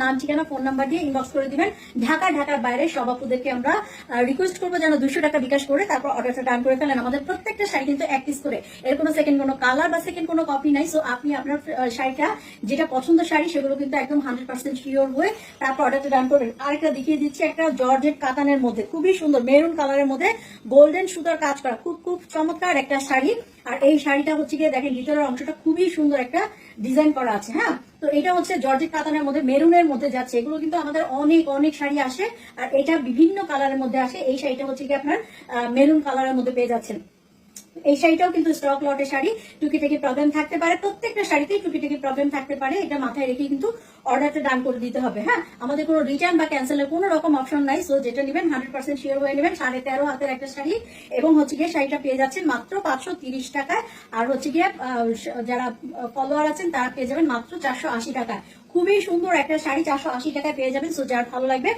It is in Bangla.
নাম ঠিকানা ফোন নাম্বার দিয়ে ইনবক্স করে দিবেন। ঢাকার বাইরে সব আপুদেরকে আমরা রিকোয়েস্ট করবো যেন 200 টাকা বিকাশ করে তারপর অর্ডারটা ডান করে ফেলেন। আমাদের প্রত্যেকটা শাড়ি কিন্তু এক পিস করে, এর কোনো সেকেন্ড কোনো কালার বা সেকেন্ড কোনো কপি নাই। সো আপনি আপনার শাড়িটা যেটা পছন্দ শাড়ি সেগুলো কিন্তু একদম 100% শিওর হয়ে তারপর অর্ডারটা ডান করবেন। আরেকটা দেখিয়ে দিচ্ছি, একটা জর্জেট কাতানের মধ্যে খুবই সুন্দর মেরুন কালারের মধ্যে গোল্ডেন সুতার কাজ করা খুব চমৎকার একটা শাড়ি। আর এই শাড়িটা হচ্ছে গিয়ে দেখেন ভিতরের অংশটা খুবই সুন্দর একটা ডিজাইন করা আছে। হ্যাঁ, তো এটা হচ্ছে জর্জেট কাতানের মধ্যে মেরুনের মধ্যে যাচ্ছে। এগুলো কিন্তু আমাদের অনেক শাড়ি আসে আর এটা বিভিন্ন কালারের মধ্যে আসে। এই শাড়িটা হচ্ছে কি আপনার মেরুন কালারের মধ্যে পেয়ে যাচ্ছেন। এই শাড়িটাও কিন্তু স্টক লটের শাড়ি, টুকিটাকি প্রবলেম থাকতে পারে, প্রত্যেকটা শাড়িতেই টুকিটাকি প্রবলেম থাকতে পারে। এটা মাথায় রেখে কিন্তু অর্ডারটা ডান করে দিতে হবে। হ্যাঁ, আমাদের কোনো রিটার্ন বা ক্যান্সেলের কোনো রকম অপশন নাই। সো যেটা নেবেন 100% শিওর হয়ে নেবেন। 13.5 হাতের একটা শাড়ি এবং হচ্ছে গিয়ে শাড়িটা পেয়ে যাচ্ছেন মাত্র 530 টাকায়। আর হচ্ছে গিয়ে যারা ফলোয়ার আছেন তারা পেয়ে যাবেন মাত্র 480 টাকায়। খুবই সুন্দর একটা শাড়ি 480 টাকায় পেয়ে যাবেন। সো যার ভালো লাগবে